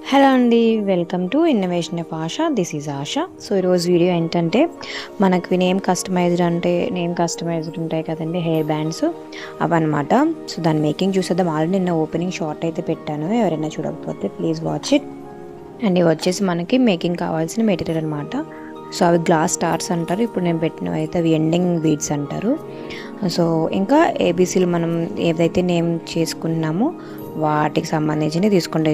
Hello అండి, welcome to innovation of Asha. This is Asha. So ఈరోజు video ఏంటంటే మనకి నేమ్ కస్టమైజ్డ్ ఉంటాయి కదండి, హెయిర్ బ్యాండ్స్ అవన్నమాట. సో దాని మేకింగ్ చూసేద్దాం. ఆల్రెడీ నిన్న ఓపెనింగ్ షార్ట్ అయితే పెట్టాను, ఎవరైనా చూడకపోతే ప్లీజ్ వాచ్ ఇట్. అండ్ ఇవి వచ్చేసి మనకి మేకింగ్ కావాల్సిన మెటీరియల్ అనమాట. సో అవి గ్లాస్ స్టార్స్ అంటారు, ఇప్పుడు నేను పెట్టినవి అయితే అవి ఎండింగ్ బీడ్స్ అంటారు. సో ఇంకా ఏబీసీలు మనం ఏదైతే నేమ్ చేసుకున్నామో వాటికి సంబంధించినవి తీసుకుంటే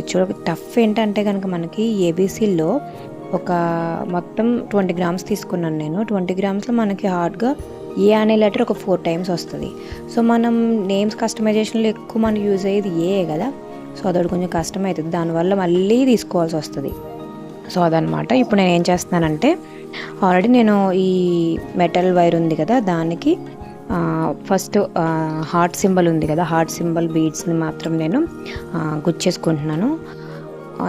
టఫ్ ఏంటంటే కనుక మనకి ఏబీసీలో ఒక మొత్తం 20 గ్రామ్స్ తీసుకున్నాను నేను. 20 గ్రామ్స్లో మనకి హార్డ్గా ఏ అనే లెటర్ ఒక 4 టైమ్స్ వస్తుంది. సో మనం నేమ్స్ కస్టమైజేషన్లో ఎక్కువ మనకి యూజ్ అయ్యేది ఏ కదా. సో అదొకటి కొంచెం కష్టం అవుతుంది, దానివల్ల మళ్ళీ తీసుకోవాల్సి వస్తుంది. సో అదనమాట. ఇప్పుడు నేను ఏం చేస్తున్నానంటే ఆల్రెడీ నేను ఈ మెటల్ వైర్ ఉంది కదా, దానికి ఫస్ట్ హార్ట్ సింబల్ ఉంది కదా, హార్ట్ సింబల్ బీడ్స్ని మాత్రం నేను గుచ్చేసుకుంటున్నాను.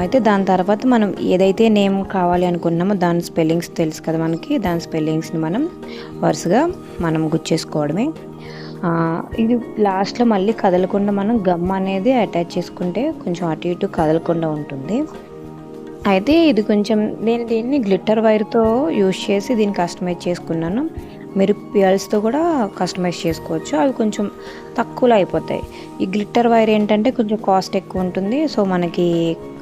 అయితే దాని తర్వాత మనం ఏదైతే నేమ్ కావాలి అనుకుంటున్నామో దాని స్పెల్లింగ్స్ తెలుసు కదా మనకి, దాని స్పెల్లింగ్స్ని మనం వరుసగా మనం గుచ్చేసుకోవడమే. ఇది లాస్ట్లో మళ్ళీ కదలకుండా మనం గమ్ అనేది అటాచ్ చేసుకుంటే కొంచెం అటు ఇటు కదలకుండా ఉంటుంది. అయితే ఇది కొంచెం నేను దీన్ని గ్లిట్టర్ వైర్తో యూజ్ చేసి దీన్ని కస్టమైజ్ చేసుకున్నాను. మీరు పియర్స్తో కూడా కస్టమైజ్ చేసుకోవచ్చు, అవి కొంచెం తక్కువలో అయిపోతాయి. ఈ గ్లిట్టర్ వైర్ ఏంటంటే కొంచెం కాస్ట్ ఎక్కువ ఉంటుంది, సో మనకి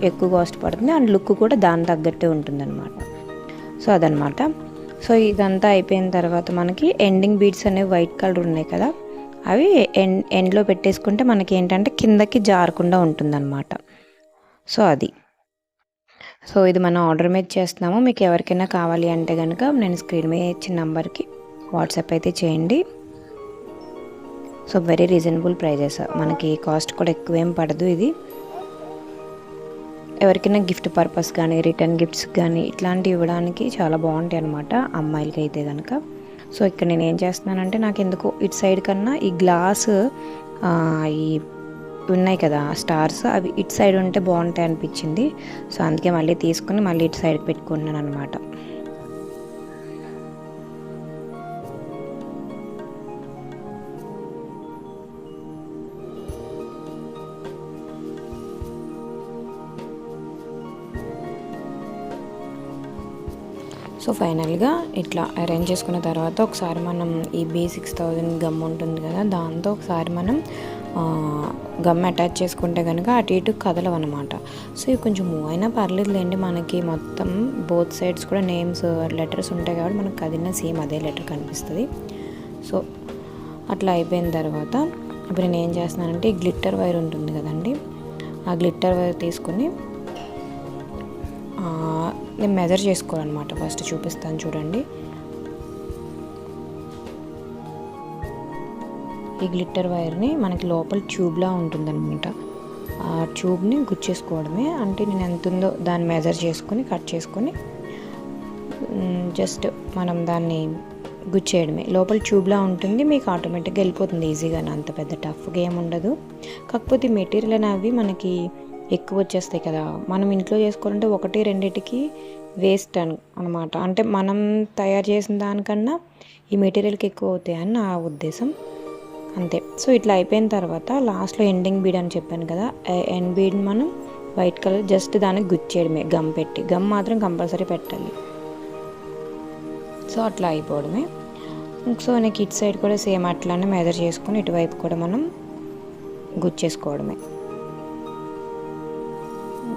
ఎక్కువ కాస్ట్ పడుతుంది, అండ్ లుక్ కూడా దాని తగ్గట్టే ఉంటుంది అనమాట. సో అదనమాట. సో ఇదంతా అయిపోయిన తర్వాత మనకి ఎండింగ్ బీడ్స్ అనేవి వైట్ కలర్ ఉన్నాయి కదా, అవి ఎండ్లో పెట్టేసుకుంటే మనకి ఏంటంటే కిందకి జారకుండా ఉంటుందన్నమాట. సో అది. సో ఇది మనం ఆర్డర్ మీద చేస్తున్నాము. మీకు ఎవరికైనా కావాలి అంటే కనుక నేను స్క్రీన్ మీద ఇచ్చిన నెంబర్కి వాట్సాప్ అయితే చేయండి. సో వెరీ రీజనబుల్ ప్రైజెస్, మనకి కాస్ట్ కూడా ఎక్కువేం పడదు. ఇది ఎవరికైనా గిఫ్ట్ పర్పస్ కానీ రిటర్న్ గిఫ్ట్స్ కానీ ఇట్లాంటివి ఇవ్వడానికి చాలా బాగుంటాయి అనమాట, అమ్మాయిలకి అయితే కనుక. సో ఇక్కడ నేను ఏం చేస్తున్నానంటే నాకు ఎందుకు ఇటు సైడ్ కన్నా ఈ గ్లాస్ ఈ ఉన్నాయి కదా స్టార్స్, అవి ఇటు సైడ్ ఉంటే బాగుంటాయి అనిపించింది. సో అందుకే మళ్ళీ తీసుకుని మళ్ళీ ఇటు సైడ్ పెట్టుకున్నాను అనమాట. సో ఫైనల్గా ఇట్లా అరేంజ్ చేసుకున్న తర్వాత ఒకసారి మనం ఈ B6000 గమ్ ఉంటుంది కదా, దాంతో ఒకసారి మనం గమ్ అటాచ్ చేసుకుంటే కనుక అటు ఇటు కదలవన్నమాట. సో ఇవి కొంచెం మూవ్ అయినా పర్లేదులేండి, మనకి మొత్తం బోత్ సైడ్స్ కూడా నేమ్స్ లెటర్స్ ఉంటాయి కాబట్టి మనకు కదిలిన సేమ్ అదే లెటర్ కనిపిస్తుంది. సో అట్లా అయిపోయిన తర్వాత ఇప్పుడు నేను ఏం చేస్తున్నానంటే ఈ గ్లిట్టర్ వైర్ ఉంటుంది కదండి, ఆ గ్లిట్టర్ వైర్ తీసుకుని నేను మెజర్ చేసుకోవాలన్నమాట. ఫస్ట్ చూపిస్తాను చూడండి. ఈ గ్లిట్టర్ వైర్ని మనకి లోపల ట్యూబ్లా ఉంటుందన్నమాట, ఆ ట్యూబ్ని గుచ్చేసుకోవడమే. అంటే నేను ఎంత ఉందో దాన్ని మెజర్ చేసుకొని కట్ చేసుకొని జస్ట్ మనం దాన్ని గుచ్చేయడమే. లోపల ట్యూబ్లా ఉంటుంది, మీకు ఆటోమేటిక్గా వెళ్ళిపోతుంది ఈజీగా, అంత పెద్ద టఫ్గా ఏమి ఉండదు. కాకపోతే మెటీరియల్ అనేవి మనకి ఎక్కువ వచ్చేస్తాయి కదా, మనం ఇంట్లో చేసుకోవాలంటే 1-2కి వేస్ట్ అనమాట. అంటే మనం తయారు చేసిన దానికన్నా ఈ మెటీరియల్కి ఎక్కువ అవుతాయని నా ఉద్దేశం, అంతే. సో ఇట్లా అయిపోయిన తర్వాత లాస్ట్లో ఎండింగ్ బీడ్ అని చెప్పాను కదా, ఎండ్ బీడ్ మనం వైట్ కలర్ జస్ట్ దానికి గుచ్చేయడమే, గమ్ పెట్టి. గమ్ మాత్రం కంపల్సరీ పెట్టాలి. సో అట్లా అయిపోవడమే. సో నాకు ఇటు సైడ్ కూడా సేమ్ అట్లానే మెజర్ చేసుకుని ఇటువైపు కూడా మనం గుచ్చేసుకోవడమే.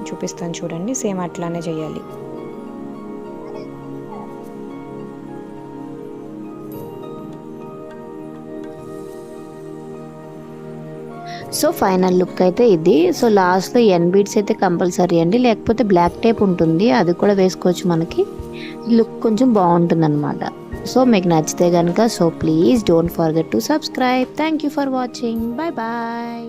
చూపిస్తాను చూడండి, సేమ్ అట్లానే చేయాలి. సో ఫైనల్ లుక్ అయితే ఇది. సో లాస్ట్లో ఎన్ బీడ్స్ అయితే కంపల్సరీ అండి, లేకపోతే బ్లాక్ టేప్ ఉంటుంది అది కూడా వేసుకోవచ్చు, మనకి లుక్ కొంచెం బాగుంటుంది అనమాట. సో మీకు నచ్చితే కనుక so please don't forget to subscribe. Thank you for watching. Bye bye.